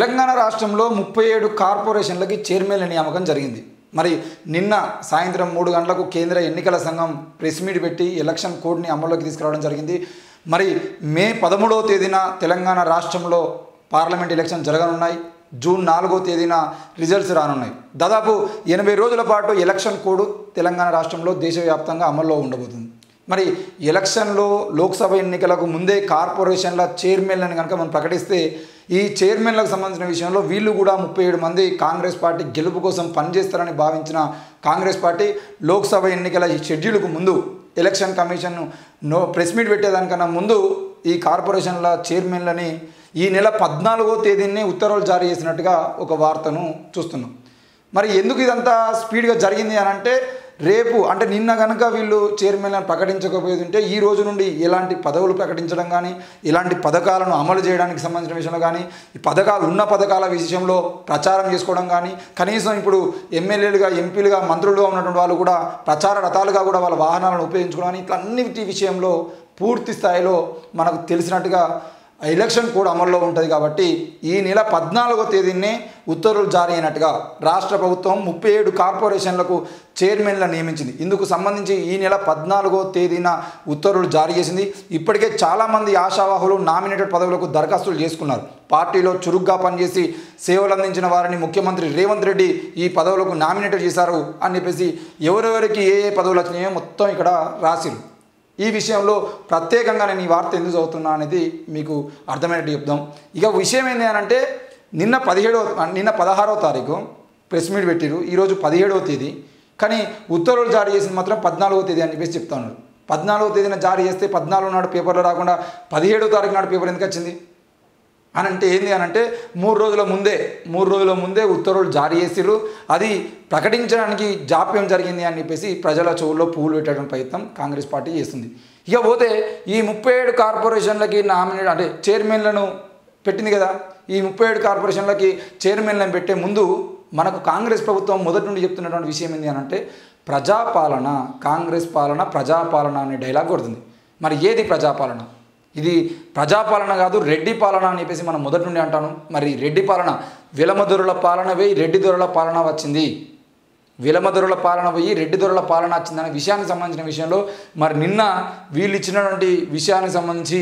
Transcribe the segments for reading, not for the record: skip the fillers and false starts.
తెలంగాణ రాష్ట్రంలో 37 కార్పొరేషన్లకి చైర్మన్ల నియామకం జరిగింది. మరి నిన్న సాయంత్రం 3 గంటలకు కేంద్ర ఎన్నికల సంఘం ప్రెస్ మీట్ పెట్టి ఎలక్షన్ కోడ్ని అమల్లోకి తీసుకురావడం జరిగింది. మరి మే 13వ తేదీన తెలంగాణ రాష్ట్రంలో పార్లమెంట్ ఎలక్షన్ జరగనున్నాయి. జూన్ 4వ తేదీన రిజల్ట్స్ రానున్నాయి. దాదాపు 80 రోజుల పాటు ఎలక్షన్ కోడ్ తెలంగాణ రాష్ట్రంలో దేశవ్యాప్తంగా అమల్లో ఉండబోతుంది. మరి ఎలక్షన్లో లోక్సభ ఎన్నికలకు ముందే కార్పొరేషన్ల చైర్మన్లను కనుక మనం ప్రకటిస్తే ఈ చైర్మన్లకు సంబంధించిన విషయంలో వీళ్ళు కూడా 37 మంది కాంగ్రెస్ పార్టీ గెలుపు కోసం పనిచేస్తారని భావించిన కాంగ్రెస్ పార్టీ లోక్సభ ఎన్నికల షెడ్యూల్కు ముందు ఎలక్షన్ కమిషన్ ప్రెస్ మీట్ పెట్టేదానికన్నా ముందు ఈ కార్పొరేషన్ల చైర్మన్లని ఈ నెల 14వ తేదీనే ఉత్తర్వులు జారీ చేసినట్టుగా ఒక వార్తను చూస్తున్నాం. మరి ఎందుకు ఇదంతా స్పీడ్గా జరిగింది అని అంటే రేపు అంటే నిన్న కనుక వీళ్ళు చైర్మన్లను ప్రకటించకపోయేది ఉంటే ఈ రోజు నుండి ఎలాంటి పదవులు ప్రకటించడం కానీ ఇలాంటి పథకాలను అమలు చేయడానికి సంబంధించిన విషయంలో కానీ ఈ పథకాలు ఉన్న పథకాల విషయంలో ప్రచారం చేసుకోవడం కానీ కనీసం ఇప్పుడు ఎమ్మెల్యేలుగా ఎంపీలుగా మంత్రులుగా ఉన్నటువంటి వాళ్ళు కూడా ప్రచార రథాలుగా కూడా వాళ్ళ వాహనాలను ఉపయోగించుకోవడం కానీ ఇట్లా అన్నిటి విషయంలో పూర్తి స్థాయిలో మనకు తెలిసినట్టుగా ఎలక్షన్ కోడ్ అమల్లో ఉంటుంది. కాబట్టి ఈ నెల 14వ తేదీనే ఉత్తర్వులు జారీ అయినట్టుగా రాష్ట్ర ప్రభుత్వం 37 కార్పొరేషన్లకు చైర్మన్లను నియమించింది. ఇందుకు సంబంధించి ఈ నెల 14వ తేదీన ఉత్తర్వులు జారీ చేసింది. ఇప్పటికే చాలామంది ఆశావాహులు నామినేటెడ్ పదవులకు దరఖాస్తులు చేసుకున్నారు. పార్టీలో చురుగ్గా పనిచేసి సేవలు అందించిన వారిని ముఖ్యమంత్రి రేవంత్ రెడ్డి ఈ పదవులకు నామినేటెడ్ చేశారు అని చెప్పేసి ఎవరెవరికి ఏ పదవులు వచ్చినాయో మొత్తం ఇక్కడ రాసిరు. ఈ విషయంలో ప్రత్యేకంగా నేను ఈ వార్త ఎందుకు చదువుతున్నా అనేది మీకు అర్థమైనట్టు చెప్దాం. ఇక విషయం ఏంటి అని అంటే నిన్న 16వ తారీఖు ప్రెస్ మీట్ పెట్టిరు. ఈరోజు 17వ తేదీ. కానీ ఉత్తర్వులు జారీ చేసింది మాత్రం 14వ తేదీ అని చెప్పేసి చెప్తా ఉన్నారు. 14వ తేదీన జారీ చేస్తే 14 నాడు పేపర్లో రాకుండా 17వ తారీఖు నాడు పేపర్ ఎందుకు వచ్చింది అని అంటే ఏంది అని అంటే 3 రోజుల ముందే ఉత్తర్వులు జారీ చేసిర్రు. అది ప్రకటించడానికి జాప్యం జరిగింది అని చెప్పేసి ప్రజల చెవుల్లో పువ్వులు పెట్టడం ప్రయత్నం కాంగ్రెస్ పార్టీ చేస్తుంది. ఇక పోతే ఈ 37 కార్పొరేషన్లకి నామినేట్ అంటే చైర్మన్లను పెట్టింది కదా. ఈ 37 కార్పొరేషన్లకి చైర్మన్లను పెట్టే ముందు మనకు కాంగ్రెస్ ప్రభుత్వం మొదటి నుండి చెప్తున్నటువంటి విషయం ఏంటి అని అంటే ప్రజాపాలన, కాంగ్రెస్ పాలన ప్రజాపాలన అనే డైలాగ్ కొడుతుంది. మరి ఏది ప్రజాపాలన? ఇది ప్రజాపాలన కాదు, రెడ్డి పాలన అని చెప్పేసి మనం మొదటి నుండి అంటాను. మరి రెడ్డి పాలన విలమదొరల పాలన పోయి రెడ్డి దొరల పాలన వచ్చింది. విలమదొరల పాలన పోయి రెడ్డి దొరల పాలన వచ్చిందనే విషయానికి సంబంధించిన విషయంలో మరి నిన్న వీళ్ళు ఇచ్చినటువంటి విషయానికి సంబంధించి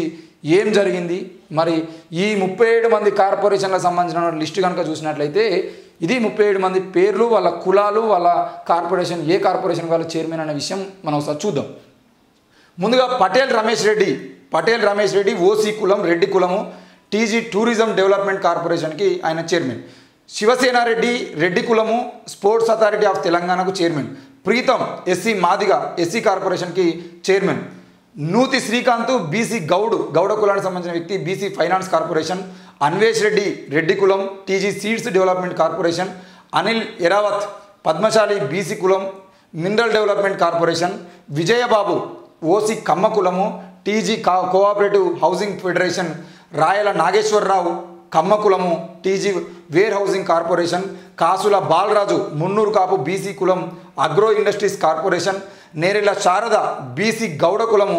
ఏం జరిగింది, మరి ఈ 37 మంది కార్పొరేషన్లకు సంబంధించిన లిస్టు కనుక చూసినట్లయితే ఇది 37 మంది పేర్లు, వాళ్ళ కులాలు, వాళ్ళ కార్పొరేషన్ ఏ కార్పొరేషన్ వాళ్ళ చైర్మన్ అనే విషయం మనం ఒకసారి చూద్దాం. ముందుగా పటేల్ రమేష్ రెడ్డి ఓసీ కులం, రెడ్డి కులము, టీజీ టూరిజం డెవలప్మెంట్ కార్పొరేషన్కి ఆయన చైర్మన్. శివసేన రెడ్డి, రెడ్డి కులము, స్పోర్ట్స్ అథారిటీ ఆఫ్ తెలంగాణకు chairman. Pritam SC Madiga, SC కార్పొరేషన్కి చైర్మన్. నూతి శ్రీకాంత్ బీసీ గౌడ కులానికి సంబంధించిన వ్యక్తి, BC finance corporation. Anvesh Reddy, Reddy కులం, TG seeds development corporation. Anil Eravath Padmashali, BC కులం, mineral development corporation. Vijayababu OC Kamma కులము, TG cooperative housing federation. Rayala Nageswararao Kamma కులము, TG warehousing corporation. Kasula Balaraju Munnuru Kapu, BC కులం, agro industries corporation. Nerella Sharada BC Gowda కులము,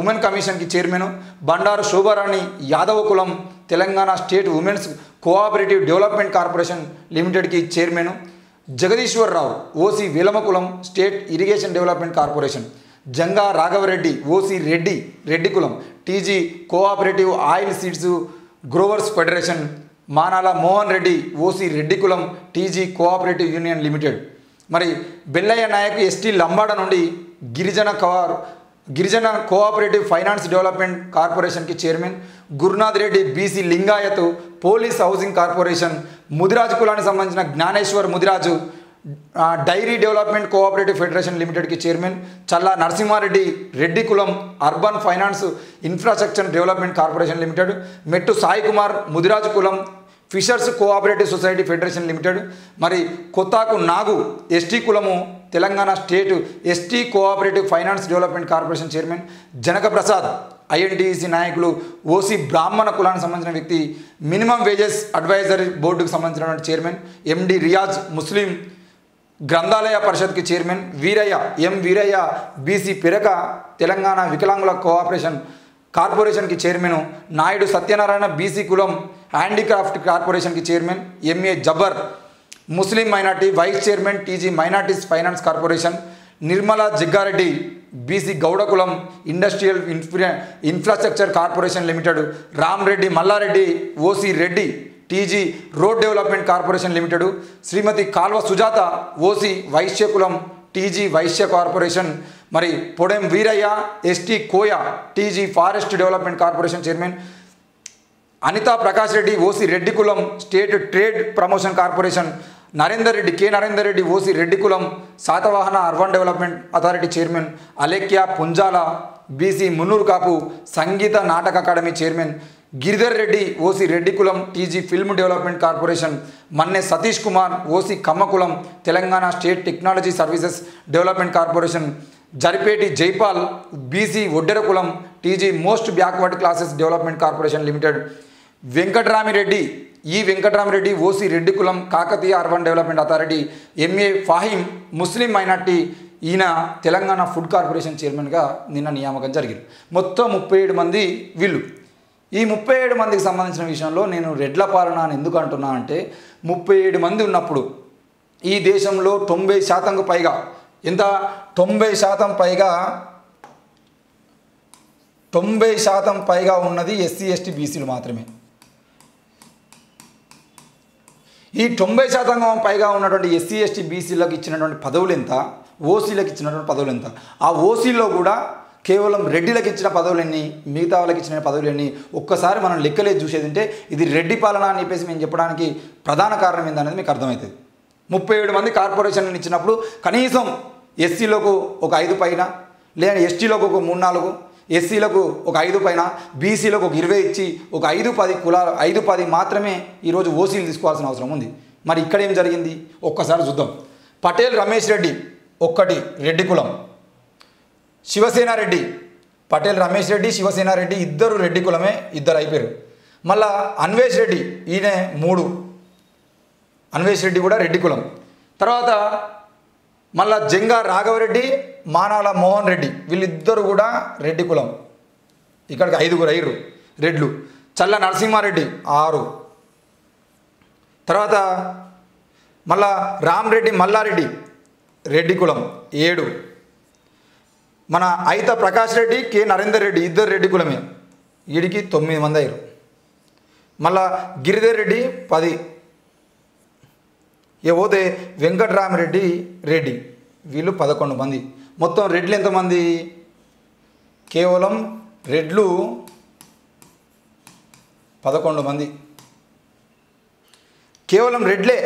ఉమెన్ కమిషన్కి చైర్మన్. బండారు శోభారాణి యాదవ కులం, Telangana state women's cooperative development corporation లిమిటెడ్కి chairman. Jagadeeswararao OC Velama కులం, state irrigation development corporation. Janga Raghavareddy OC Reddy కులం, TG cooperative oil seeds growers federation. Manala Mohan Reddy OC Reddy కులం, TG cooperative union limited. మరి Bellaiah Naik ST Lambada నుండి గిరిజన కోఆపరేటివ్ ఫైనాన్స్ డెవలప్మెంట్ కార్పొరేషన్కి chairman. Gurunath Reddy BC Lingayat police housing corporation. Mudiraj కులానికి సంబంధించిన Gnaneshwar Mudiraj dairy development cooperative federation లిమిటెడ్కి చైర్మన్. చల్లా నరసింహారెడ్డి రెడ్డి కులం, urban finance infrastructure development corporation limited. Mettu Sai Kumar Mudiraj కులం, fishers cooperative society federation limited. మరి కొత్తాకు నాగు ఎస్టీ కులము, Telangana state ST cooperative finance development corporation chairman. Janaka Prasad INTC నాయకులు, ఓసీ బ్రాహ్మణ కులానికి సంబంధించిన వ్యక్తి, మినిమం వేజెస్ అడ్వైజరీ బోర్డుకు సంబంధించిన చైర్మన్. ఎండి రియాజ్ ముస్లిం గ్రంథాలయ పరిషత్కి చైర్మన్. వీరయ్య బీసీ పిరక, తెలంగాణ వికలాంగుల కార్పొరేషన్కి చైర్మన్. నాయుడు సత్యనారాయణ బీసీ కులం, హ్యాండీక్రాఫ్ట్ కార్పొరేషన్కి చైర్మన్ ఎంఏ జబర్, ముస్లిం minority vice chairman TG minorities finance corporation, Nirmala Jaggareddy BC గౌడకులం industrial infrastructure corporation limited, Ram Reddy Mallareddy OC Reddy TG road development corporation limited, Srimathi Kalva Sujatha OC Vysya కులం టీజీ వైశ్య కార్పొరేషన్, మరి Podem Veeraiah ST Koya TG forest development corporation chairman, Anitha Prakash Reddy OC Reddy కులం state trade promotion corporation, Narender Reddy OC Reddy కులం Satavahana urban development authority chairman, Alekhya Punjala BC Munnuru Kapu Sangeetha Nataka academy chairman, Giridhar Reddy OC Reddy కులం TG film development corporation, Manne Satish Kumar OC కమ్మకులం Telangana state technology services development corporation, Jaripeti Jaipal BC Oddera కులం TG most backward classes development corporation limited, Venkatramireddy OC Reddy కులం Kakatiya urban development authority, MA Fahim ముస్లిం minority, ఈయన Telangana food corporation చైర్మన్గా నిన్న నియామకం జరిగింది. మొత్తం 37 మంది వీళ్ళు. ఈ 37 మందికి సంబంధించిన విషయంలో నేను రెడ్ల పాలన అని ఎందుకు అంటున్నా అంటే 37 మంది ఉన్నప్పుడు ఈ దేశంలో 90% పైగా ఎంత 90% పైగా ఉన్నది ఎస్సీ ఎస్టీ బీసీలు మాత్రమే. ఈ 90% పైగా ఉన్నటువంటి ఎస్సీ ఎస్టీ బీసీలకు ఇచ్చినటువంటి పదవులు ఎంత, ఓసీలకు ఇచ్చినటువంటి పదవులు ఎంత, ఆ ఓసీలో కూడా కేవలం రెడ్డిలకు ఇచ్చిన పదవులు ఎన్ని, మిగతా వాళ్ళకి ఇచ్చిన పదవులు ఎన్ని, ఒక్కసారి మనం లెక్కలేదు చూసేది ఉంటే ఇది రెడ్డి పాలన అని చెప్పేసి మేము చెప్పడానికి ప్రధాన కారణం ఏందనేది మీకు అర్థమవుతుంది. 37 మంది కార్పొరేషన్లు ఇచ్చినప్పుడు కనీసం ఎస్సీలకు ఒక 5 పైన, లేదా ఎస్టీలకు ఒక 3-4, ఎస్సీలకు ఒక 5 పైన, బీసీలకు ఒక 20 ఇచ్చి ఒక 5-10 కులాలు 5-10 మాత్రమే ఈరోజు ఓసీలు తీసుకోవాల్సిన అవసరం ఉంది. మరి ఇక్కడ ఏం జరిగింది ఒక్కసారి చూద్దాం. పటేల్ రమేష్ రెడ్డి ఒక్కటి రెడ్డి కులం, శివసేనారెడ్డి పటేల్ రమేష్ రెడ్డి శివసేనారెడ్డి ఇద్దరు రెడ్డి కులమే, ఇద్దరు అయిపోయారు. మళ్ళా అన్వేష్ రెడ్డి ఈయన 3, అన్వేష్ రెడ్డి కూడా రెడ్డి కులం. తర్వాత మళ్ళా జంగా రాఘవరెడ్డి మానాల మోహన్ రెడ్డి వీళ్ళిద్దరు కూడా రెడ్డి కులం, ఇక్కడికి 5 అయ్యారు రెడ్లు. చల్ల నరసింహారెడ్డి 6. తర్వాత మళ్ళా రామ్ రెడ్డి మల్లారెడ్డి రెడ్డి కులం 7. మన అయిత ప్రకాష్ రెడ్డి కె నరేందర్ రెడ్డి ఇద్దరు రెడ్డి కులమే, వీడికి 9 మంది అయ్యారు. మళ్ళా గిరిధర్ రెడ్డి 10. పోతే వెంకటరామిరెడ్డి రెడ్డి వీళ్ళు 11 మంది. మొత్తం రెడ్లు ఎంతమంది? కేవలం రెడ్లు 11 మంది. కేవలం రెడ్లే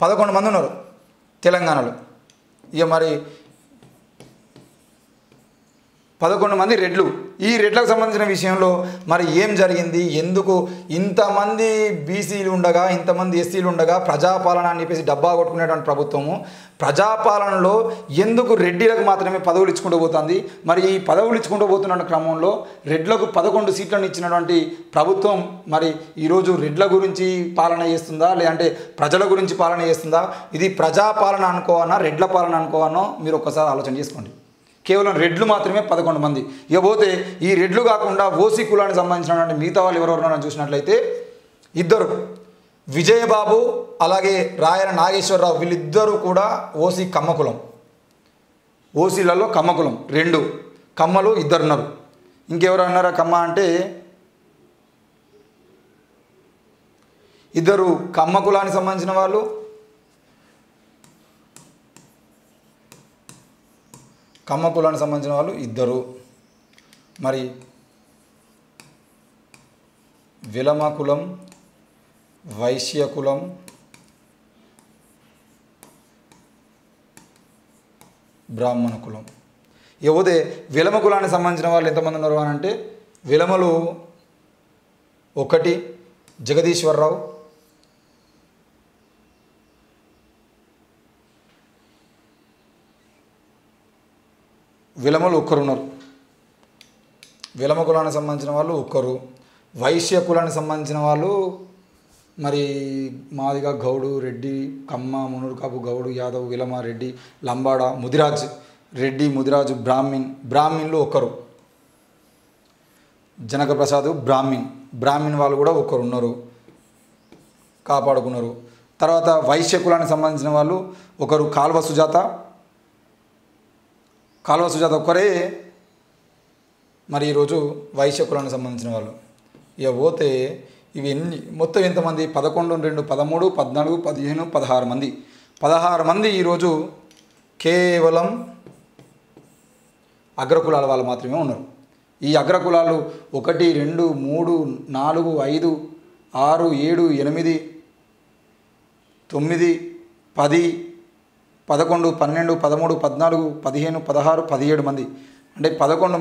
11 మంది ఉన్నారు తెలంగాణలో. ఇక మరి 11 మంది రెడ్లు. ఈ రెడ్లకు సంబంధించిన విషయంలో మరి ఏం జరిగింది, ఎందుకు ఇంతమంది బీసీలు ఉండగా ఇంతమంది ఎస్సీలు ఉండగా ప్రజాపాలన అని చెప్పేసి డబ్బా కొట్టుకునేటువంటి ప్రభుత్వము ప్రజాపాలనలో ఎందుకు రెడ్డిలకు మాత్రమే పదవులు ఇచ్చుకుంటూ పోతుంది? మరి ఈ పదవులు ఇచ్చుకుంటూ పోతున్న క్రమంలో రెడ్లకు 11 సీట్లను ఇచ్చినటువంటి ప్రభుత్వం మరి ఈరోజు రెడ్ల గురించి పాలన చేస్తుందా, లేదంటే ప్రజల గురించి పాలన చేస్తుందా? ఇది ప్రజాపాలన అనుకోవన్నా రెడ్ల పాలన అనుకోవన్నో మీరు ఒక్కసారి ఆలోచన చేసుకోండి. కేవలం రెడ్లు మాత్రమే 11 మంది. ఇకపోతే ఈ రెడ్లు కాకుండా ఓసీ కులానికి సంబంధించినటువంటి మిగతా వాళ్ళు ఎవరెవరు చూసినట్లయితే 2 విజయబాబు అలాగే రాయల నాగేశ్వరరావు వీళ్ళిద్దరూ కూడా ఓసీ కమ్మకులం. ఓసీలలో కమ్మకులం 2 కమ్మలు 2 ఉన్నారు. ఇంకెవరు అన్నారా కమ్మ అంటే 2 కమ్మ కులానికి సంబంధించిన వాళ్ళు, కమ్మ కులానికి సంబంధించిన వాళ్ళు 2. మరి విలమ కులం, వైశ్య కులం, బ్రాహ్మణ కులం. ఇకపోతే విలమ కులానికి సంబంధించిన వాళ్ళు ఎంతమంది ఉన్నారు అని అంటే విలమలు 1 జగదీశ్వరరావు, విలమలు 1 ఉన్నారు. విలమ కులానికి సంబంధించిన వాళ్ళు 1. వైశ్య కులానికి సంబంధించిన వాళ్ళు మరి మాదిగా గౌడు, రెడ్డి, కమ్మ, మునూరు కాపు, గౌడు, యాదవ్, విలమ, రెడ్డి, లంబాడ, ముదిరాజ్, రెడ్డి, ముదిరాజు, బ్రాహ్మిన్లు 1. జనక ప్రసాద్ బ్రాహ్మిన్ వాళ్ళు కూడా ఒకరు ఉన్నారు, కాపాడుకున్నారు. తర్వాత వైశ్య కులానికి సంబంధించిన వాళ్ళు ఒకరు కాల్వ సుజాత ఒక్కరే మరి ఈరోజు వైశ్య కులానికి సంబంధించిన వాళ్ళు. ఇక పోతే ఇవి మొత్తం ఎంతమంది? 11, 2, 13, 14, 15, 16 మంది. 16 మంది ఈరోజు కేవలం అగ్రకులాల వాళ్ళు మాత్రమే ఉన్నారు. ఈ అగ్రకులాలు 1, 2, 3, 4, 5, 6, 7, 8, 9, 10, 11, 12, 13, 14, 15, 16, 17 మంది. అంటే 11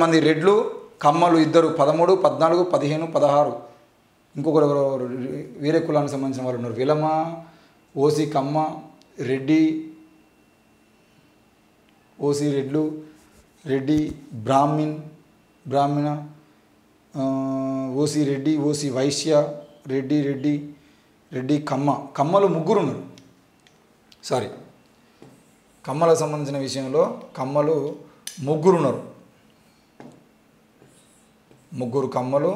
మంది రెడ్లు, కమ్మలు ఇద్దరు 13, 14, 15, 16. ఇంకొకరు వేరే కులానికి సంబంధించిన వాళ్ళు ఉన్నారు. విలమ, ఓసి, కమ్మ, రెడ్డి, ఓసి రెడ్లు, రెడ్డి, బ్రాహ్మణ, ఓసి రెడ్డి, ఓసి వైశ్య, రెడ్డి కమ్మలు 3 ఉన్నారు. కమ్మలకు సంబంధించిన విషయంలో కమ్మలు 3 ఉన్నారు. 3 కమ్మలు,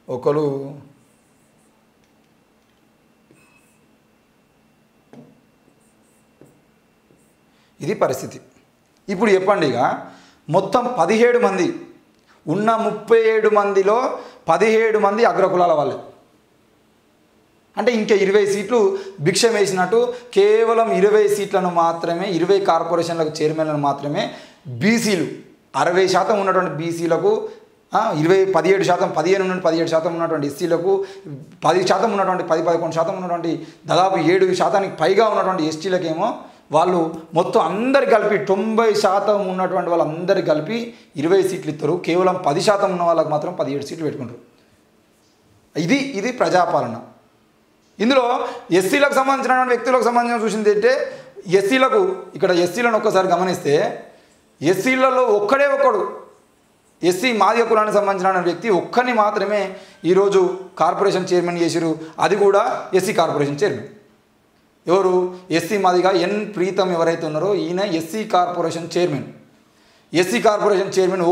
ఒకరు ఇది పరిస్థితి. ఇప్పుడు చెప్పండి, ఇక మొత్తం 17 మంది ఉన్న 37 మందిలో 17 మంది అగ్రకులాల వాళ్ళే. అంటే ఇంకా 20 సీట్లు భిక్షం వేసినట్టు. కేవలం 20 సీట్లను మాత్రమే, 20 కార్పొరేషన్లకు చైర్మన్లను మాత్రమే బీసీలు 60% ఉన్నటువంటి బీసీలకు, 15% నుండి 17% ఉన్నటువంటి ఎస్సీలకు, 10% ఉన్నటువంటి 10-11% ఉన్నటువంటి దాదాపు 7% పైగా ఉన్నటువంటి ఎస్టీలకేమో వాళ్ళు మొత్తం అందరు కలిపి 90% ఉన్నటువంటి వాళ్ళందరికీ కలిపి 20 సీట్లు ఇస్తారు. కేవలం 10% ఉన్న వాళ్ళకి మాత్రం 17 సీట్లు పెట్టుకుంటారు. ఇది ప్రజాపాలన. ఇందులో ఎస్సీలకు సంబంధించినటువంటి వ్యక్తులకు సంబంధించిన చూసింది అంటే ఇక్కడ ఎస్సీలను ఒక్కసారి గమనిస్తే ఎస్సీలలో ఒక్కడు ఎస్సీ మాదిగ కులానికి సంబంధించిన వ్యక్తి ఒక్కరిని మాత్రమే ఈరోజు కార్పొరేషన్ చైర్మన్ చేసిరు. అది కూడా ఎస్సీ కార్పొరేషన్ చైర్మన్. ఎవరు? ఎస్సీ మాదిగ ఎన్ ప్రీతం ఎవరైతే ఉన్నారో ఈయన ఎస్సీ కార్పొరేషన్ చైర్మన్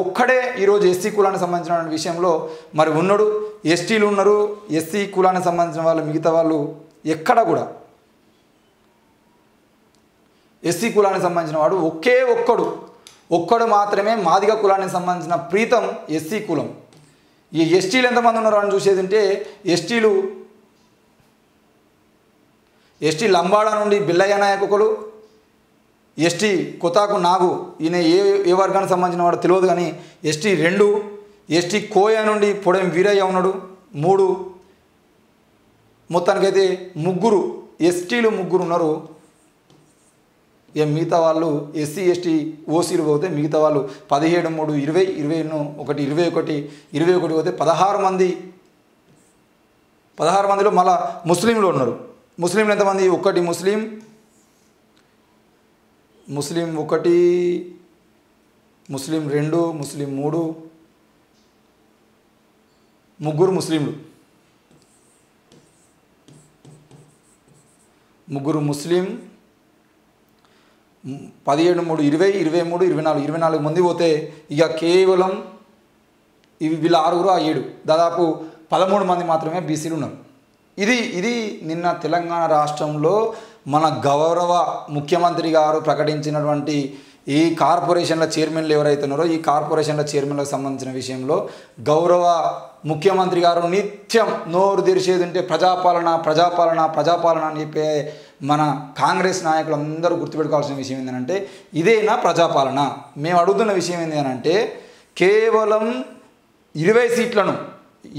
ఒక్కడే ఈరోజు ఎస్సీ కులానికి సంబంధించిన విషయంలో మరి ఉన్నాడు. ఎస్టీలు ఉన్నారు, ఎస్సీ కులానికి సంబంధించిన వాళ్ళు మిగతా వాళ్ళు ఎక్కడ కూడా. ఎస్సీ కులానికి సంబంధించిన వాడు ఒక్కడు మాత్రమే మాదిగ కులానికి సంబంధించిన ప్రీతం ఎస్సీ కులం. ఈ ఎస్టీలు ఎంతమంది ఉన్నారు అని చూసేది ఉంటే ఎస్టీ లంబాడా నుండి బిల్లయ్య నాయక్ ఒకడు, ఎస్టీ కొతాకు నాగు ఈయన ఏ వర్గానికి సంబంధించిన వాడు తెలియదు కానీ ఎస్టీ 2, ఎస్టీ కోయ నుండి పొడెం వీరయ్య ఉన్నాడు 3. మొత్తానికైతే 3 ఎస్టీలు 3 ఉన్నారు. ఇక మిగతా వాళ్ళు ఎస్సీ ఎస్టీ ఓసీలు పోతే మిగతా వాళ్ళు 17, 3, 20, 21 పోతే 16 మంది. 16 మందిలో మళ్ళా ముస్లింలు ఉన్నారు. ముస్లింలు ఎంతమంది? 1 ముస్లిం 1, ముస్లిం 2, ముస్లిం 3, 3 ముస్లింలు. 3 ముస్లిం 17, 3, 20, 23, 24 మంది పోతే ఇక కేవలం వీళ్ళ 6, 7 దాదాపు 13 మంది మాత్రమే బీసీలు ఉన్నారు. ఇది నిన్న తెలంగాణ రాష్ట్రంలో మన గౌరవ ముఖ్యమంత్రి గారు ప్రకటించినటువంటి ఈ కార్పొరేషన్ల చైర్మన్లు ఎవరైతే ఉన్నారో ఈ కార్పొరేషన్ల చైర్మన్లకు సంబంధించిన విషయంలో గౌరవ ముఖ్యమంత్రి గారు నిత్యం నోరు తెరిచేది ఉంటే ప్రజాపాలన అని చెప్పే మన కాంగ్రెస్ నాయకులు అందరూ గుర్తుపెట్టుకోవాల్సిన విషయం ఏంటంటే ఇదేనా ప్రజాపాలన? మేము అడుగుతున్న విషయం ఏంటంటే కేవలం 20 సీట్లను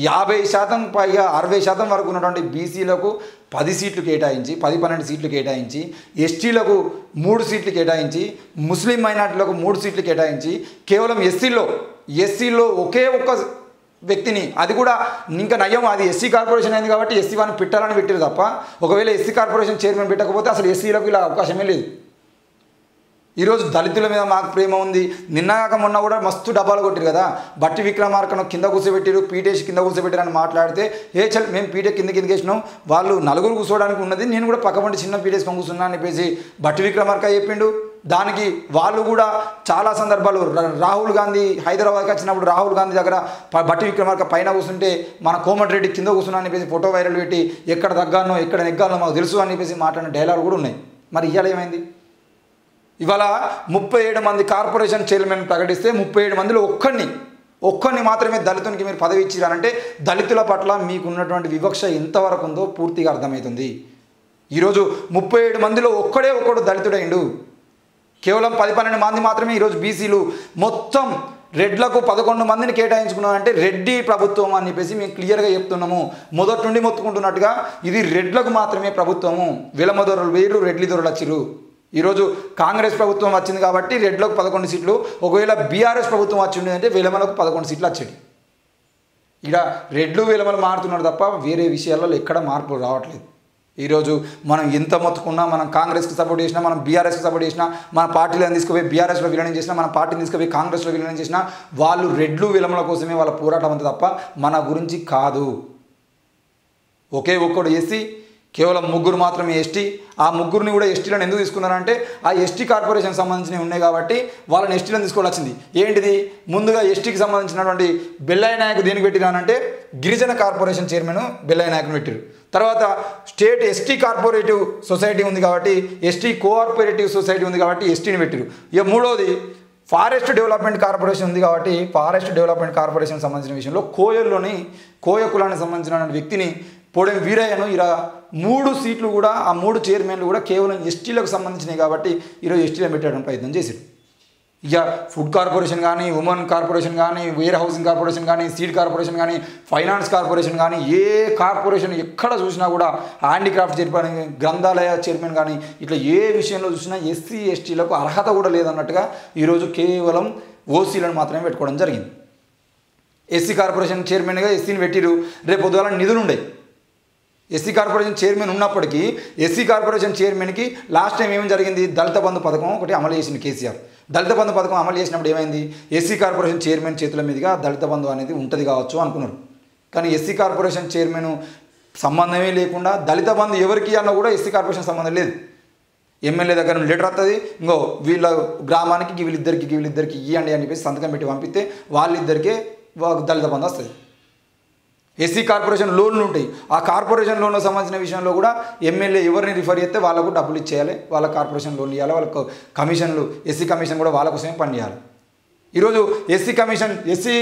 50% పైగా 60% వరకు ఉన్నటువంటి బీసీలకు 10 సీట్లు కేటాయించి 10-12 సీట్లు కేటాయించి ఎస్టీలకు 3 సీట్లు కేటాయించి ముస్లిం మైనార్టీలకు 3 సీట్లు కేటాయించి కేవలం ఎస్సీలో ఒకే ఒక్క వ్యక్తిని, అది కూడా ఇంకా నయం, అది ఎస్సీ కార్పొరేషన్ అయింది కాబట్టి ఎస్సీ వాడిని పెట్టాలని పెట్టారు తప్ప ఒకవేళ ఎస్సీ కార్పొరేషన్ చైర్మన్ పెట్టకపోతే అసలు ఎస్సీలకు ఇలా అవకాశమే లేదు. ఈరోజు దళితుల మీద మాకు ప్రేమ ఉంది. నిన్నగాక మొన్న కూడా మస్తు డబ్బాలు కొట్టారు కదా. బట్టి విక్రమార్కను కింద కూర్చోబెట్టారు, పీటేసి కింద కూర్చోబెట్టారని మాట్లాడితే మేము పీటే కిందకి వేసినాం, వాళ్ళు 4 కూర్చోవడానికి ఉన్నది, నేను కూడా పక్కపంటి చిన్న పీటేసుకొని కూర్చున్నా అని చెప్పేసి బట్టి విక్రమార్క చెప్పిండు. దానికి వాళ్ళు కూడా చాలా సందర్భాలు రాహుల్ గాంధీ హైదరాబాద్కి వచ్చినప్పుడు రాహుల్ గాంధీ దగ్గర బట్టి విక్రమార్క పైన కూర్చుంటే మన కోమటిరెడ్డి కింద కూర్చున్నా అని చెప్పేసి ఫోటో వైరల్ పెట్టి ఎక్కడ తగ్గానో ఎక్కడ నెగ్గానో మాకు తెలుసు అని చెప్పేసి మాట్లాడిన డైలాగ్ కూడా ఉన్నాయి. మరి ఇవాళ ఏమైంది? ఇవాళ 37 మంది కార్పొరేషన్ చైర్మన్ ప్రకటిస్తే 37 మందిలో ఒక్కరిని మాత్రమే దళితునికి మీరు పదవి ఇచ్చిరారంటే దళితుల పట్ల మీకున్నటువంటి వివక్ష ఎంతవరకు ఉందో పూర్తిగా అర్థమవుతుంది. ఈరోజు 37 మందిలో ఒక్కడు దళితుడైండు. కేవలం 10-12 మంది మాత్రమే ఈరోజు బీసీలు. మొత్తం రెడ్లకు 11 మందిని కేటాయించుకున్నామంటే రెడ్డి ప్రభుత్వం అని చెప్పేసి మేము క్లియర్గా చెప్తున్నాము. మొదటి నుండి మొత్తుకుంటున్నట్టుగా ఇది రెడ్లకు మాత్రమే ప్రభుత్వము. విలమదొరలు వేరు, రెడ్లి దొరలు వచ్చిరు. ఈరోజు కాంగ్రెస్ ప్రభుత్వం వచ్చింది కాబట్టి రెడ్లకు 11 సీట్లు, ఒకవేళ బీఆర్ఎస్ ప్రభుత్వం వచ్చింది అంటే విలమలకు 11 సీట్లు వచ్చాయి. ఇక్కడ రెడ్లు విలమలు మారుతున్నారు తప్ప వేరే విషయాలలో ఎక్కడ మార్పులు రావట్లేదు. ఈరోజు మనం ఎంత మొత్తుకున్నా, మనం కాంగ్రెస్కి సపోర్ట్ చేసినా, మనం బీఆర్ఎస్కి సపోర్ట్ చేసినా, మన పార్టీలను తీసుకుపోయి బీఆర్ఎస్లో విలీనం చేసినా, మన పార్టీని తీసుకుపోయి కాంగ్రెస్లో విలీనం చేసినా వాళ్ళు రెడ్లు విలమల కోసమే వాళ్ళ పోరాటం అంత తప్ప మన గురించి కాదు. ఒక్కడు ఎస్సీ, కేవలం 3 మాత్రమే ఎస్టీ. ఆ 3 కూడా ఎస్టీలను ఎందుకు తీసుకున్నారంటే ఆ ఎస్టీ కార్పొరేషన్ సంబంధించినవి ఉన్నాయి కాబట్టి వాళ్ళని ఎస్టీలను తీసుకోవాల్సింది. ఏంటిది? ముందుగా ఎస్టీకి సంబంధించినటువంటి బెల్లయ్య నాయకు దేనికి పెట్టినానంటే గిరిజన కార్పొరేషన్ చైర్మన్ బెల్లయ్య నాయకుని పెట్టారు. తర్వాత స్టేట్ ఎస్టీ కార్పొరేటివ్ సొసైటీ ఉంది కాబట్టి, ఎస్టీ కోఆపరేటివ్ సొసైటీ ఉంది కాబట్టి ఎస్టీని పెట్టారు. ఇక మూడోది ఫారెస్ట్ డెవలప్మెంట్ కార్పొరేషన్ ఉంది కాబట్టి ఫారెస్ట్ డెవలప్మెంట్ కార్పొరేషన్ సంబంధించిన విషయంలో కోయ కులానికి సంబంధించిన వ్యక్తిని పోడెం వీరయ్యను ఇలా 3 సీట్లు కూడా ఆ 3 చైర్మన్లు కూడా కేవలం ఎస్టీలకు సంబంధించినవి కాబట్టి ఈరోజు ఎస్టీలను పెట్టడానికి ప్రయత్నం చేశారు. ఇక ఫుడ్ కార్పొరేషన్ కానీ, ఉమెన్ కార్పొరేషన్ కానీ, వేర్ హౌసింగ్ కార్పొరేషన్ కానీ, సీడ్ కార్పొరేషన్ కానీ, ఫైనాన్స్ కార్పొరేషన్ కానీ, ఏ కార్పొరేషన్ ఎక్కడ చూసినా కూడా హ్యాండిక్రాఫ్ట్ చైర్మన్, గ్రంథాలయ చైర్మన్ కానీ ఇట్లా ఏ విషయంలో చూసినా ఎస్సీ ఎస్టీలకు అర్హత కూడా లేదన్నట్టుగా ఈరోజు కేవలం ఓసీలను మాత్రమే పెట్టుకోవడం జరిగింది. ఎస్సీ కార్పొరేషన్ చైర్మన్గా ఎస్సీని పెట్టిరు. రేపు పొద్దుగాల నిధులు ఉండే ఎస్సీ కార్పొరేషన్ చైర్మన్ ఉన్నప్పటికీ ఎస్సీ కార్పొరేషన్ చైర్మన్కి లాస్ట్ టైం ఏం జరిగింది? దళిత బంధు పథకం ఒకటి అమలు చేసింది కేసీఆర్. దళిత బంధు పథకం అమలు చేసినప్పుడు ఏమైంది? ఎస్సీ కార్పొరేషన్ చైర్మన్ చేతుల మీదుగా దళిత బంధు అనేది ఉంటుంది కావచ్చు అనుకున్నారు. కానీ ఎస్సీ కార్పొరేషన్ చైర్మన్ సంబంధమే లేకుండా దళిత బంధు ఎవరికి అన్నా కూడా ఎస్సీ కార్పొరేషన్ సంబంధం లేదు. ఎమ్మెల్యే దగ్గర లెటర్ వస్తుంది, ఇంకో వీళ్ళ గ్రామానికి వీళ్ళిద్దరికి ఇవ్వండి అని చెప్పేసి సంతకం పెట్టి పంపిస్తే వాళ్ళిద్దరికే దళిత బంధు వస్తుంది. ఎస్సీ కార్పొరేషన్ లోన్లు ఉంటాయి. ఆ కార్పొరేషన్ లోన్లకు సంబంధించిన విషయంలో కూడా ఎమ్మెల్యే ఎవరిని రిఫర్ చేస్తే వాళ్ళకు డబ్బులు ఇచ్చేయాలి, వాళ్ళ కార్పొరేషన్ లోన్లు ఇవ్వాలి, వాళ్ళకు కమిషన్లు, ఎస్సీ కమిషన్ కూడా వాళ్ళ కోసమే పనిచేయాలి. ఈరోజు ఎస్సీ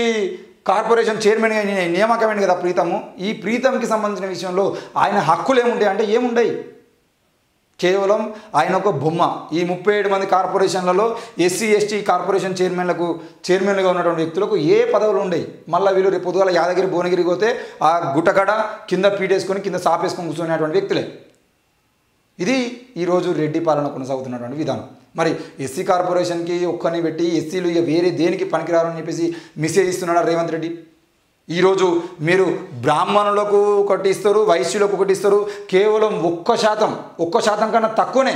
కార్పొరేషన్ చైర్మన్ నియామకమైంది కదా ప్రీతము. ఈ ప్రీతంకి సంబంధించిన విషయంలో ఆయన హక్కులు ఏముంటాయి అంటే ఏముండయి, కేవలం ఆయన ఒక బొమ్మ. ఈ 37 మంది కార్పొరేషన్లలో ఎస్సీ ఎస్టీ కార్పొరేషన్ చైర్మన్లుగా ఉన్నటువంటి వ్యక్తులకు ఏ పదవులు ఉండవు. మళ్ళీ వీళ్ళు రేపు పొద్దుగాల యాదగిరి భువనగిరికి పోతే ఆ గుట్టకడ కింద పీటేసుకొని కింద సాపేసుకొని కూర్చునేటువంటి వ్యక్తులే. ఇది ఈరోజు రెడ్డి పాలన కొనసాగుతున్నటువంటి విధానం. మరి ఎస్సీ కార్పొరేషన్కి ఒక్కరిని పెట్టి ఎస్సీలు ఇక వేరే దేనికి పనికిరారని చెప్పేసి మెసేజ్ ఇస్తున్నాడు రేవంత్ రెడ్డి. ఈరోజు మీరు బ్రాహ్మణులకు ఒకటి ఇస్తారు, వైశ్యులకు ఒకటి ఇస్తారు. కేవలం 1% కన్నా తక్కువనే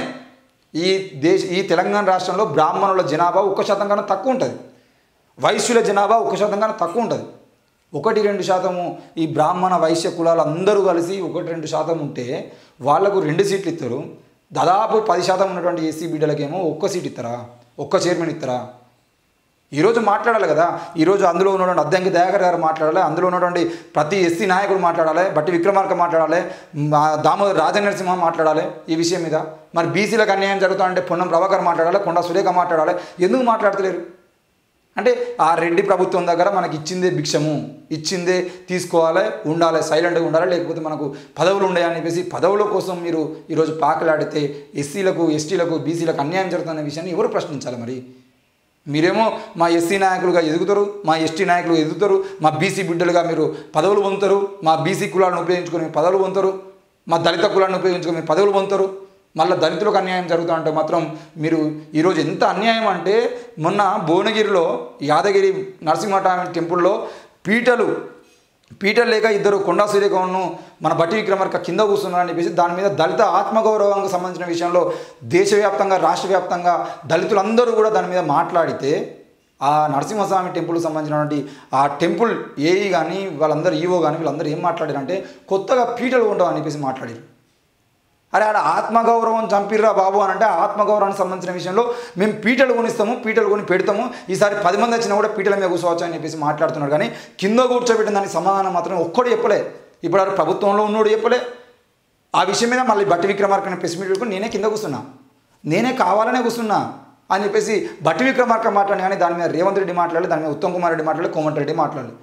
ఈ తెలంగాణ రాష్ట్రంలో బ్రాహ్మణుల జనాభా 1% కన్నా తక్కువ ఉంటుంది. వైశ్యుల జనాభా 1% కన్నా తక్కువ ఉంటుంది. 1-2% ఈ బ్రాహ్మణ వైశ్య కులాలు అందరూ కలిసి 1-2% ఉంటే వాళ్లకు 2 సీట్లు ఇస్తారు. దాదాపు 10% ఉన్నటువంటి ఎస్సీ బిడ్డలకేమో 1 సీట్ ఇస్తారా, 1 చైర్మన్ ఇస్తారా? ఈరోజు మాట్లాడాలి కదా. ఈరోజు అందులో ఉన్నటువంటి అద్దంకి దయాకర్ గారు మాట్లాడాలి, అందులో ఉన్నటువంటి ప్రతి ఎస్సీ నాయకుడు మాట్లాడాలి, బట్టి విక్రమార్క మాట్లాడాలి, దామోదర్ రాజనరసింహ మాట్లాడాలి ఈ విషయం మీద. మరి బీసీలకు అన్యాయం జరుగుతుందంటే పొన్నం ప్రభాకర్ మాట్లాడాలి, కొండా సురేఖ మాట్లాడాలి. ఎందుకు మాట్లాడతలేరు అంటే ఆ రెడ్డి ప్రభుత్వం దగ్గర మనకి ఇచ్చిందే భిక్షము, ఇచ్చిందే తీసుకోవాలి, ఉండాలి, సైలెంట్గా ఉండాలి, లేకపోతే మనకు పదవులు ఉన్నాయని చెప్పేసి పదవుల కోసం మీరు ఈరోజు పాకలాడితే ఎస్సీలకు ఎస్టీలకు బీసీలకు అన్యాయం జరుగుతున్న విషయాన్ని ఎవరు ప్రశ్నించాలి? మరి మీరేమో మా ఎస్సీ నాయకులుగా ఎదుగుతారు, మా ఎస్టీ నాయకులు ఎదుగుతారు, మా బీసీ బిడ్డలుగా మీరు పదవులు పొందుతారు, మా బీసీ కులాలను ఉపయోగించుకొని పదవులు పొందుతారు, మా దళిత కులాన్ని ఉపయోగించుకొని మీరు పదవులు పొందుతారు. మళ్ళీ దళితులకు అన్యాయం జరుగుతుందంటే మాత్రం మీరు ఈరోజు ఎంత అన్యాయం అంటే మొన్న భువనగిరిలో యాదగిరి నరసింహ టెంపుల్లో పీటలు లేక ఇద్దరు కొండా సురేఖను మన బట్టి విక్రమార్క కింద కూర్చున్నారని చెప్పేసి దాని మీద దళిత ఆత్మగౌరవానికి సంబంధించిన విషయంలో దేశవ్యాప్తంగా రాష్ట్ర వ్యాప్తంగా దళితులందరూ కూడా దాని మీద మాట్లాడితే ఆ నరసింహస్వామి టెంపుల్కి సంబంధించినటువంటి ఆ టెంపుల్ ఏఈ కానీ వాళ్ళందరూ ఈవో కానీ వీళ్ళందరూ ఏం మాట్లాడారంటే కొత్తగా పీటలు ఉండవు అని చెప్పేసి మాట్లాడారు. అరే ఆడ ఆత్మగౌరవం చంపిర్రా బాబు అని అంటే ఆత్మగౌరవానికి సంబంధించిన విషయంలో మేము పీటలు కొనిస్తాము, పీటలు కొని పెడతాము, ఈసారి 10 మంది వచ్చినా కూడా పీటల మీద కూర్చోవచ్చు అని చెప్పేసి మాట్లాడుతున్నాడు. కానీ కింద కూర్చోబెట్టిన దానికి సమాధానం మాత్రం ఒక్కడు చెప్పలే. ఇప్పుడు ఆడు ప్రభుత్వంలో ఉన్నోడు చెప్పలే. ఆ విషయం మీద మళ్ళీ బట్టి విక్రమార్కని ప్రెస్ మీట్ పెట్టుకుని నేనే కింద కూర్చున్నా, నేనే కావాలనే కూర్చున్నా అని చెప్పేసి బట్టి విక్రమార్క మాట్లాడి, కానీ దాని మీద రేవంత్ రెడ్డి మాట్లాడాలి, దాని మీద ఉత్తమ్ కుమార్ రెడ్డి మాట్లాడాలి, కోమటిరెడ్డి మాట్లాడాలి.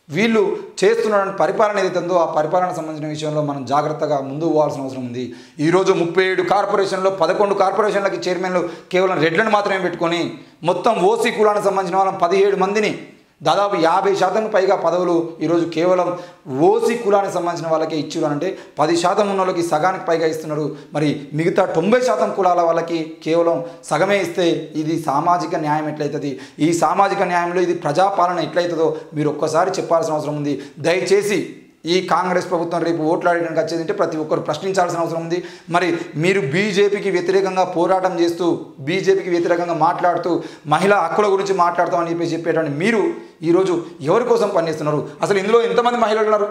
వీళ్ళు చేస్తున్న పరిపాలన ఏదైతే ఉందో ఆ పరిపాలన సంబంధించిన విషయంలో మనం జాగ్రత్తగా ముందుకు పోవాల్సిన అవసరం ఉంది. ఈరోజు 37 కార్పొరేషన్లో 11 కార్పొరేషన్లకి చైర్మన్లు కేవలం రెడ్లను మాత్రమే పెట్టుకొని మొత్తం ఓసీ కులానికి సంబంధించిన వాళ్ళని 17 మందిని దాదాపు 50% పైగా పదవులు ఈరోజు కేవలం ఓసీ కులానికి సంబంధించిన వాళ్ళకే ఇచ్చారు అంటే 10% ఉన్న వాళ్ళకి సగానికి పైగా ఇస్తున్నారు. మరి మిగతా 90% కులాల వాళ్ళకి కేవలం సగమే ఇస్తే ఇది సామాజిక న్యాయం ఎట్లయితుంది? ఈ సామాజిక న్యాయంలో ఇది ప్రజాపాలన ఎట్లయితుందో మీరు ఒక్కసారి చెప్పాల్సిన అవసరం ఉంది. దయచేసి ఈ కాంగ్రెస్ ప్రభుత్వం రేపు ఓట్లాడడానికి వచ్చేదంటే ప్రతి ఒక్కరు ప్రశ్నించాల్సిన అవసరం ఉంది. మరి మీరు బీజేపీకి వ్యతిరేకంగా పోరాటం చేస్తూ, బీజేపీకి వ్యతిరేకంగా మాట్లాడుతూ, మహిళా హక్కుల గురించి మాట్లాడతామని చెప్పేటువంటి మీరు ఈరోజు ఎవరి కోసం పనిచేస్తున్నారు? అసలు ఇందులో ఎంతమంది మహిళలు ఉన్నారు?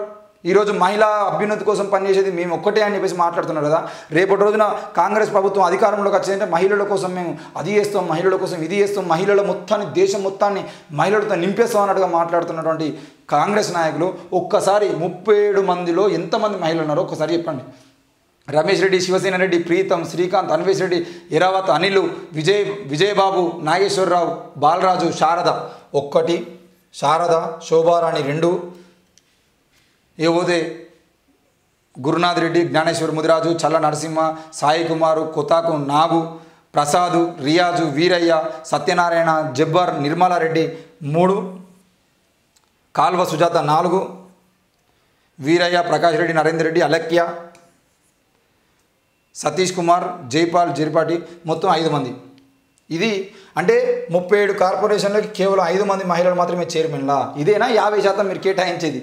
ఈరోజు మహిళా అభ్యున్నతి కోసం పనిచేసేది మేము ఒక్కటే అని చెప్పేసి మాట్లాడుతున్నారు కదా. రేపటి రోజున కాంగ్రెస్ ప్రభుత్వం అధికారంలోకి వచ్చేదంటే మహిళల కోసం మేము అది చేస్తాం, మహిళల కోసం ఇది చేస్తాం, మహిళల మొత్తాన్ని దేశం మొత్తాన్ని మహిళలతో నింపేస్తాం అన్నట్టుగా మాట్లాడుతున్నటువంటి కాంగ్రెస్ నాయకులు ఒక్కసారి 37 మందిలో ఎంతమంది మహిళలు ఉన్నారో ఒక్కసారి చెప్పండి. రమేష్ రెడ్డి, శివసేన రెడ్డి, ప్రీతం, శ్రీకాంత్, అన్వేష్ రెడ్డి, ఇరావత్, అనిల్, విజయబాబు, నాగేశ్వరరావు, బాలరాజు, శారద 1, శారద, శోభారాణి 2, ఏవోదే గురునాథ్ రెడ్డి, జ్ఞానేశ్వర్ ముదిరాజు, చల్ల నరసింహ, సాయి కుమారు, కొతాకు నాగు, ప్రసాదు, రియాజు, వీరయ్య, సత్యనారాయణ, జబ్బర్, నిర్మలారెడ్డి 3, కాల్వ సుజాత 4, వీరయ్య, ప్రకాష్ రెడ్డి, నరేందర్ రెడ్డి, అలక్య, సతీష్ కుమార్, జైపాల్, జరిపాటి మొత్తం 5 మంది. ఇది అంటే 37 కార్పొరేషన్లకి కేవలం 5 మంది మహిళలు మాత్రమే చైర్మన్లా? ఇదేనా 50% మీరు కేటాయించేది?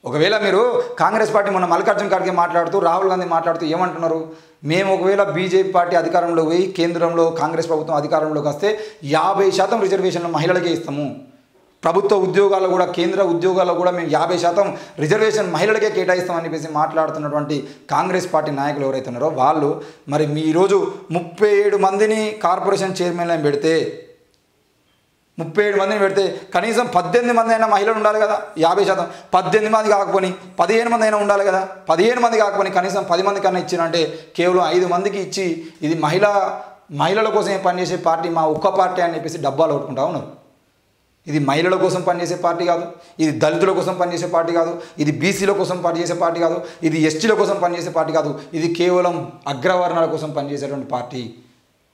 ఒకవేళ మీరు కాంగ్రెస్ పార్టీ మొన్న మల్లికార్జున ఖర్గే మాట్లాడుతూ, రాహుల్ గాంధీ మాట్లాడుతూ ఏమంటున్నారు? మేము ఒకవేళ బీజేపీ పార్టీ అధికారంలో పోయి కేంద్రంలో కాంగ్రెస్ ప్రభుత్వం అధికారంలోకి వస్తే 50% రిజర్వేషన్లు మహిళలకే ఇస్తాము, ప్రభుత్వ ఉద్యోగాలు కూడా, కేంద్ర ఉద్యోగాల్లో కూడా మేము 50% రిజర్వేషన్ మహిళలకే కేటాయిస్తామని చెప్పేసి మాట్లాడుతున్నటువంటి కాంగ్రెస్ పార్టీ నాయకులు ఎవరైతే ఉన్నారో వాళ్ళు మరి మీ ఈరోజు 37 మందిని కార్పొరేషన్ చైర్మన్లను పెడితే, 37 మందిని పెడితే కనీసం 18 మంది అయినా మహిళలు ఉండాలి కదా. 50%, 18 మంది కాకపోని 15 మంది అయినా ఉండాలి కదా. 15 మంది కాకపోని కనీసం 10 మంది కన్నా ఇచ్చినంటే కేవలం 5 మందికి ఇచ్చి ఇది మహిళల కోసమే పనిచేసే పార్టీ, మా ఒక్క పార్టీ అని చెప్పేసి డబ్బాలు కొట్టుకుంటా ఉన్నారు. ఇది మహిళల కోసం పనిచేసే పార్టీ కాదు, ఇది దళితుల కోసం పనిచేసే పార్టీ కాదు, ఇది బీసీల కోసం పనిచేసే పార్టీ కాదు, ఇది ఎస్టీల కోసం పనిచేసే పార్టీ కాదు, ఇది కేవలం అగ్రవర్ణాల కోసం పనిచేసేటువంటి పార్టీ.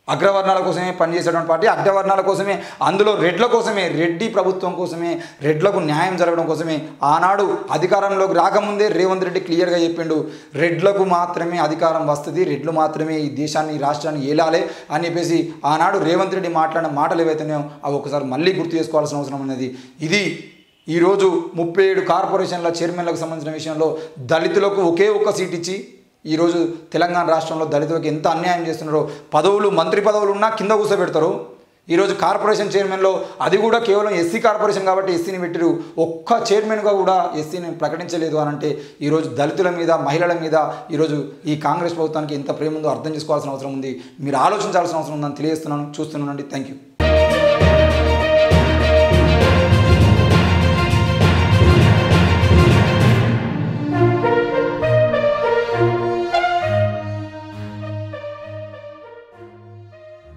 అగ్రవర్ణాల కోసమే పనిచేసేటువంటి పార్టీ, అగ్రవర్ణాల కోసమే, అందులో రెడ్ల కోసమే, రెడ్డి ప్రభుత్వం కోసమే, రెడ్లకు న్యాయం జరగడం కోసమే ఆనాడు అధికారంలోకి రాకముందే రేవంత్ రెడ్డి క్లియర్గా చెప్పిండు, రెడ్లకు మాత్రమే అధికారం వస్తుంది, రెడ్లు మాత్రమే ఈ దేశాన్ని, రాష్ట్రాన్ని ఏలాలి అని చెప్పేసి ఆనాడు రేవంత్ రెడ్డి మాట్లాడిన మాటలు ఏవైతున్నాయో అవి ఒకసారి మళ్ళీ గుర్తు చేసుకోవాల్సిన అవసరం ఉన్నది. ఇది ఈరోజు 37 కార్పొరేషన్ల చైర్మన్లకు సంబంధించిన విషయంలో దళితులకు ఒకే ఒక్క సీట్ ఇచ్చి ఈరోజు తెలంగాణ రాష్ట్రంలో దళితులకు ఎంత అన్యాయం చేస్తున్నారో, పదవులు, మంత్రి పదవులు ఉన్నా కింద కూర్చోబెడతారు. ఈరోజు కార్పొరేషన్ చైర్మన్లో అది కూడా కేవలం ఎస్సీ కార్పొరేషన్ కాబట్టి ఎస్సీని పెట్టిరు, ఒక్క చైర్మన్గా కూడా ఎస్సీని ప్రకటించలేదు అని అంటే ఈరోజు దళితుల మీద, మహిళల మీద ఈరోజు ఈ కాంగ్రెస్ ప్రభుత్వానికి ఎంత ప్రేమ ఉందో అర్థం చేసుకోవాల్సిన అవసరం ఉంది. మీరు ఆలోచించాల్సిన అవసరం ఉందని తెలియజేస్తున్నాను. చూస్తున్నానండి. Thank you.